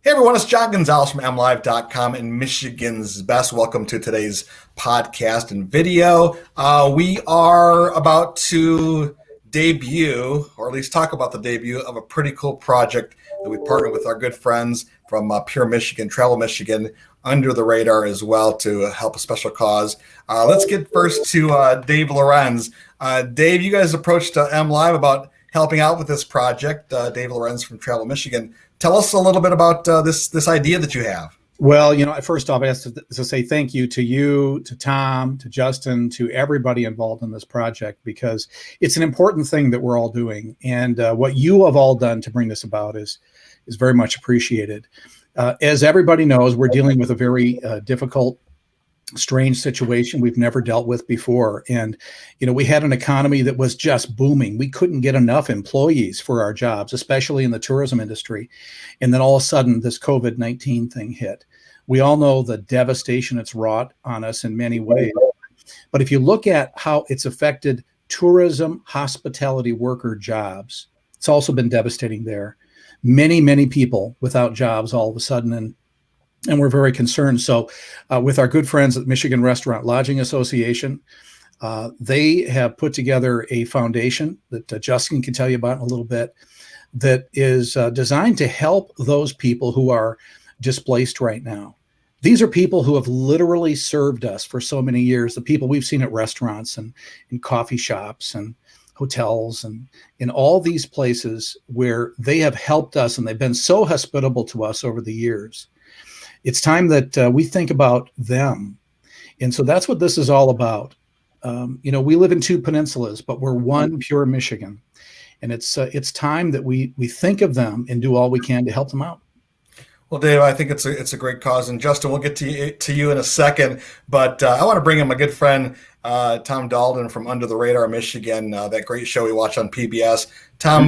Hey everyone, it's John Gonzalez from MLive.com and Michigan's Best. Welcome to today's podcast and video. We are about to debut, or at least talk about the debut of a pretty cool project that we partnered with our good friends from Pure Michigan, Travel Michigan, Under the Radar as well to help a special cause. Let's get first to Dave Lorenz. Dave, you guys approached MLive about helping out with this project. Dave Lorenz from Travel Michigan. Tell us a little bit about this idea that you have. Well, first off, I have to say thank you, to Tom, to Justin, to everybody involved in this project, because it's an important thing that we're all doing. And what you have all done to bring this about is very much appreciated. As everybody knows, we're dealing with a very difficult, strange situation we've never dealt with before. And, we had an economy that was just booming. We couldn't get enough employees for our jobs, especially in the tourism industry. And then all of a sudden, this COVID-19 thing hit. We all know the devastation it's wrought on us in many ways. But if you look at how it's affected tourism, hospitality worker jobs, it's also been devastating there. Many, many people without jobs all of a sudden, and we're very concerned. So with our good friends at Michigan Restaurant Lodging Association, they have put together a foundation that Justin can tell you about in a little bit, that is designed to help those people who are displaced right now. These are people who have literally served us for so many years, the people we've seen at restaurants and in coffee shops and hotels and in all these places where they have helped us, and they've been so hospitable to us over the years. It's time that we think about them. And so that's what this is all about. We live in two peninsulas, but we're one Pure Michigan. And it's time that we think of them and do all we can to help them out. Well, Dave, I think it's a great cause. And Justin, we'll get to you in a second. But I want to bring in my good friend, Tom Dalden from Under the Radar, Michigan, that great show we watch on PBS. Tom,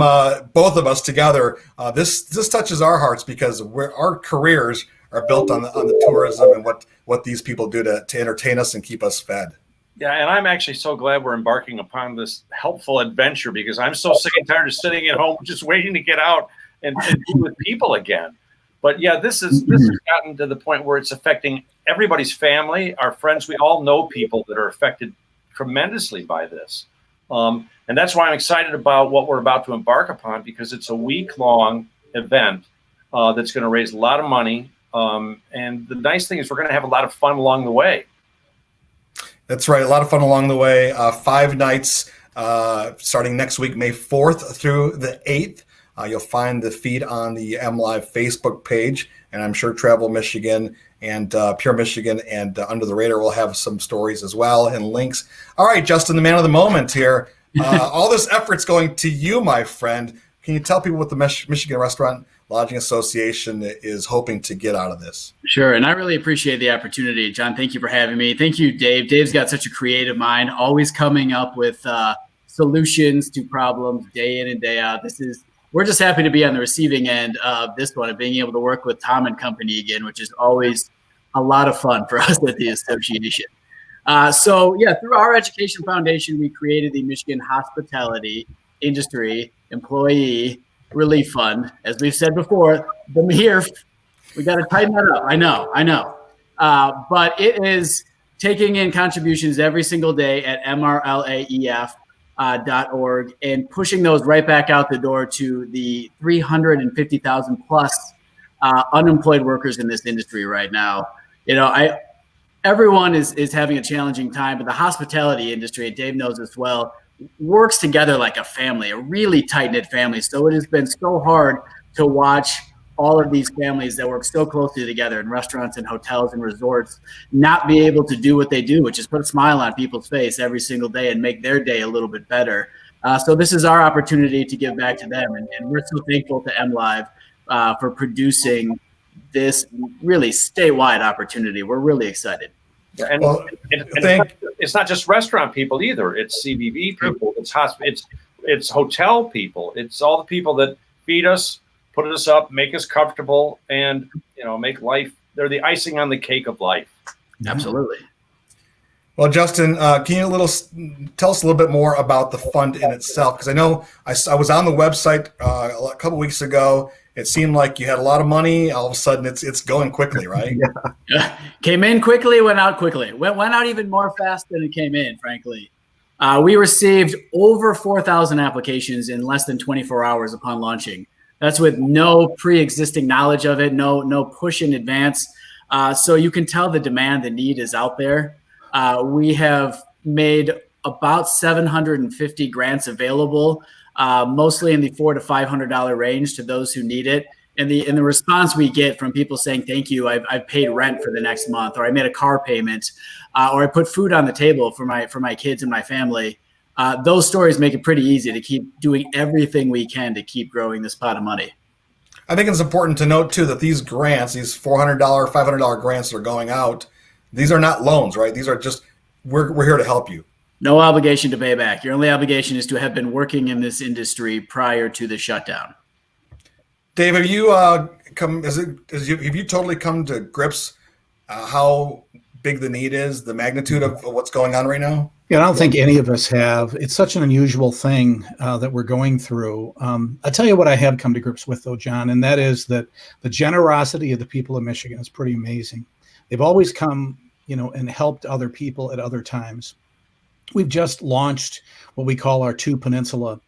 both of us together, this touches our hearts because our careers are built on the tourism and what these people do to entertain us and keep us fed. Yeah, and I'm actually so glad we're embarking upon this helpful adventure, because I'm so sick and tired of sitting at home just waiting to get out and be with people again. But yeah, this has gotten to the point where it's affecting everybody's family, our friends. We all know people that are affected tremendously by this. And that's why I'm excited about what we're about to embark upon, because it's a week-long event that's going to raise a lot of money. And the nice thing is we're going to have a lot of fun along the way. That's right. A lot of fun along the way. 5 nights starting next week, May 4th through the 8th. You'll find the feed on the MLive Facebook page, and I'm sure Travel Michigan and Pure Michigan and Under the Radar will have some stories as well and links. All right, Justin, the man of the moment here. All this effort's going to you, my friend. Can you tell people what the Michigan Restaurant Lodging Association is hoping to get out of this? Sure, and I really appreciate the opportunity. John, thank you for having me. Thank you, Dave. Dave's got such a creative mind, always coming up with solutions to problems day in and day out. We're just happy to be on the receiving end of this one and being able to work with Tom and company again, which is always a lot of fun for us at the association. Through our education foundation, we created the Michigan Hospitality Industry Employee Relief Fund. As we've said before, the MIRF, we got to tighten that up. I know. But it is taking in contributions every single day at MRLAEF.org and pushing those right back out the door to the 350,000 plus unemployed workers in this industry right now. Everyone is having a challenging time, but the hospitality industry, and Dave knows as well, works together like a family, a really tight-knit family. So it has been so hard to watch all of these families that work so closely together in restaurants and hotels and resorts not be able to do what they do, which is put a smile on people's face every single day and make their day a little bit better. So this is our opportunity to give back to them. And we're so thankful to MLive for producing this really statewide opportunity. We're really excited. And it's not just restaurant people either. It's CVV people. It's hotel people. It's all the people that feed us, put us up, make us comfortable, and make life. They're the icing on the cake of life. Absolutely. Well, Justin, can you tell us a little bit more about the fund in itself? Because I know I was on the website a couple weeks ago. it seemed like you had a lot of money. All of a sudden, it's going quickly, right? Came in quickly, went out quickly. Went out even more fast than it came in, frankly. We received over 4,000 applications in less than 24 hours upon launching. That's with no pre-existing knowledge of it, no push in advance. So you can tell the demand, the need is out there. We have made about 750 grants available, mostly in the $400 to $500 range to those who need it. And the response we get from people saying, thank you, I've paid rent for the next month, or I made a car payment, or I put food on the table for my kids and my family. Those stories make it pretty easy to keep doing everything we can to keep growing this pot of money. I think it's important to note, too, that these grants, these $400, $500 grants that are going out, these are not loans, right? These are just, we're here to help you. No obligation to pay back. Your only obligation is to have been working in this industry prior to the shutdown. Dave, have you have you totally come to grips how big the need is, the magnitude of what's going on right now? Yeah, I don't think any of us have. It's such an unusual thing that we're going through. I'll tell you what I have come to grips with, though, John, and that is that the generosity of the people of Michigan is pretty amazing. They've always come, and helped other people at other times. We've just launched what we call our Two Peninsula,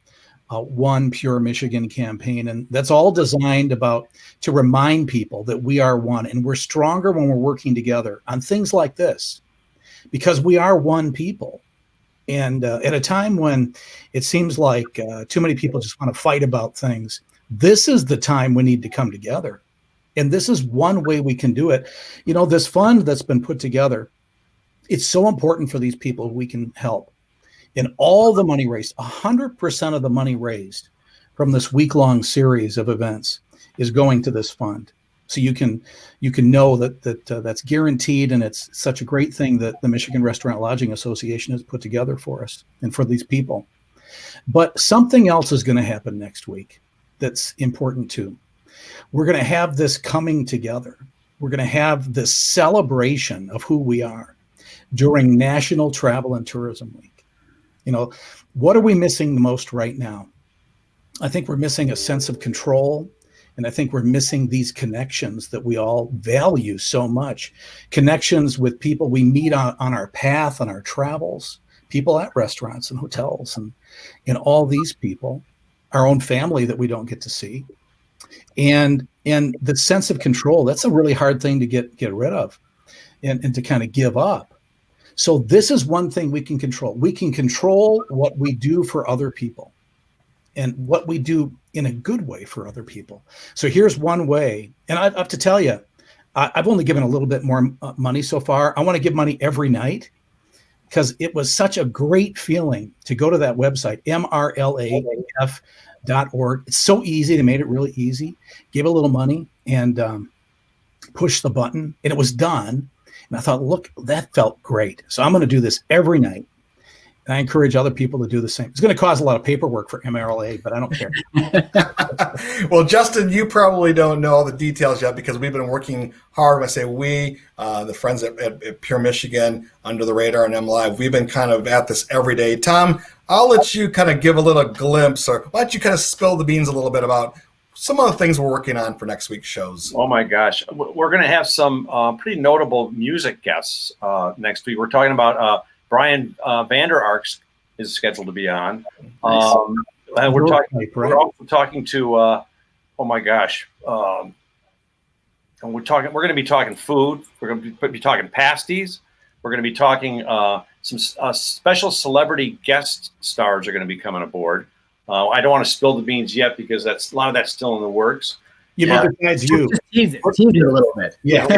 One Pure Michigan campaign, and that's all designed to remind people that we are one, and we're stronger when we're working together on things like this, because we are one people. And at a time when it seems like too many people just want to fight about things, this is the time we need to come together. And this is one way we can do it. This fund that's been put together, it's so important for these people we can help. And all the money raised, 100% of the money raised from this week-long series of events is going to this fund. So you can know that's guaranteed, and it's such a great thing that the Michigan Restaurant Lodging Association has put together for us and for these people. But something else is going to happen next week that's important too. We're going to have this coming together. We're going to have this celebration of who we are during National Travel and Tourism Week. What are we missing the most right now? I think we're missing a sense of control. And I think we're missing these connections that we all value so much. Connections with people we meet on our path, on our travels, people at restaurants and hotels, and all these people, our own family that we don't get to see. And the sense of control, that's a really hard thing to get rid of and to kind of give up. So this is one thing we can control. We can control what we do for other people and what we do in a good way for other people. So here's one way. And I have to tell you, I've only given a little bit more money so far. I want to give money every night because it was such a great feeling to go to that website, MRLAF.org. It's so easy. They made it really easy. Give a little money and push the button, and it was done. And I thought, look, that felt great. So I'm going to do this every night. And I encourage other people to do the same. It's going to cause a lot of paperwork for MRLA, but I don't care. Well, Justin, you probably don't know all the details yet because we've been working hard. When I say we, the friends at Pure Michigan, Under the Radar and MLive, we've been kind of at this every day. Tom, I'll let you kind of give a little glimpse, or why don't you kind of spill the beans a little bit about some of the things we're working on for next week's shows. Oh, my gosh. We're going to have some pretty notable music guests next week. We're talking about Brian Vander Arks is scheduled to be on. And we're also talking to, oh my gosh. And we're going to be talking food. We're going to be talking pasties. We're going to be talking some special celebrity guest stars are going to be coming aboard. I don't want to spill the beans yet because a lot of that's still in the works. Besides you. Tease it a little bit. Yeah.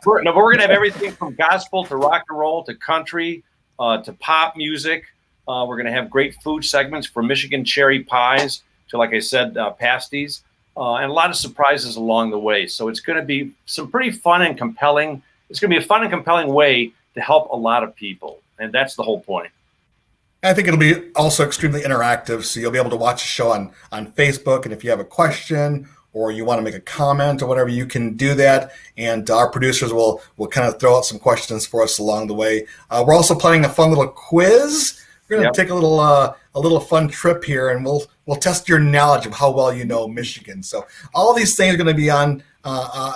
We're going to have everything from gospel to rock and roll to country to pop music. We're going to have great food segments from Michigan cherry pies to, like I said, pasties, and a lot of surprises along the way. So it's going to be some pretty fun and compelling. It's going to be a fun and compelling way to help a lot of people. And that's the whole point. I think it'll be also extremely interactive. So you'll be able to watch the show on Facebook. And if you have a question or you want to make a comment or whatever, you can do that. And our producers will kind of throw out some questions for us along the way. We're also planning a fun little quiz. We're going to take a little fun trip here, and we'll we'll test your knowledge of how well you know Michigan. So all these things are going to be on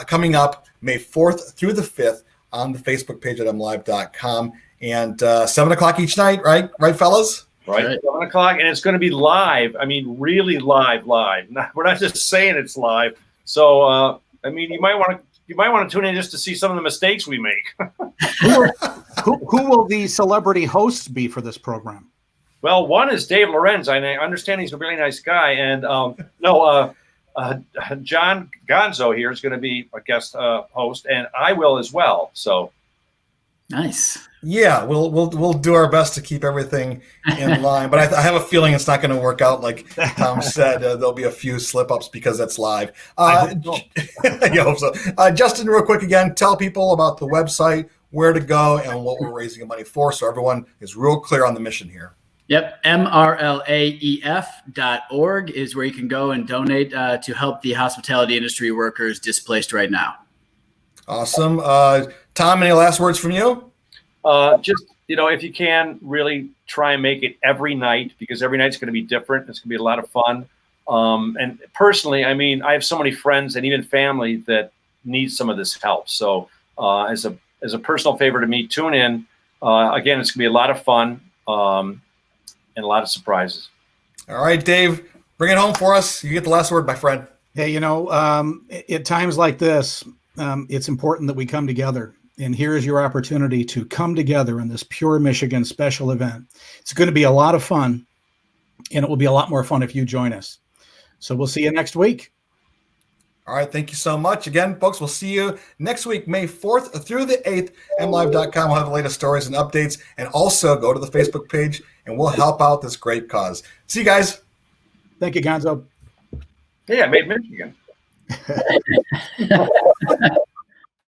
coming up May 4th through the 5th on the Facebook page at MLive.com, and 7 o'clock each night, right, fellas? Right, 7 o'clock, and it's going to be live. I mean, really live. We're not just saying it's live. So, I mean, you might want to tune in just to see some of the mistakes we make. Who will the celebrity hosts be for this program? Well, one is Dave Lorenz. I understand he's a really nice guy, and John Gonzo here is going to be a guest host, and I will as well. So nice. Yeah, we'll do our best to keep everything in line, but I have a feeling it's not going to work out like Tom said. There'll be a few slip-ups because that's live. I hope so. Justin, real quick again, tell people about the website, where to go, and what we're raising money for, so everyone is real clear on the mission here. Yep, MRLAEF.org is where you can go and donate to help the hospitality industry workers displaced right now. Awesome. Tom, any last words from you? Just, if you can, really try and make it every night, because every night's going to be different. It's going to be a lot of fun. And personally, I mean, I have so many friends and even family that need some of this help. So as a personal favor to me, tune in. Again, it's going to be a lot of fun and a lot of surprises. All right, Dave, bring it home for us. You get the last word, my friend. Hey, at times like this, it's important that we come together. And here is your opportunity to come together in this Pure Michigan special event. It's going to be a lot of fun, and it will be a lot more fun if you join us. So we'll see you next week. All right. Thank you so much. Again, folks, we'll see you next week, May 4th through the 8th. MLive.com will have the latest stories and updates. And also go to the Facebook page, and we'll help out this great cause. See you guys. Thank you, Gonzo. Yeah, made Michigan.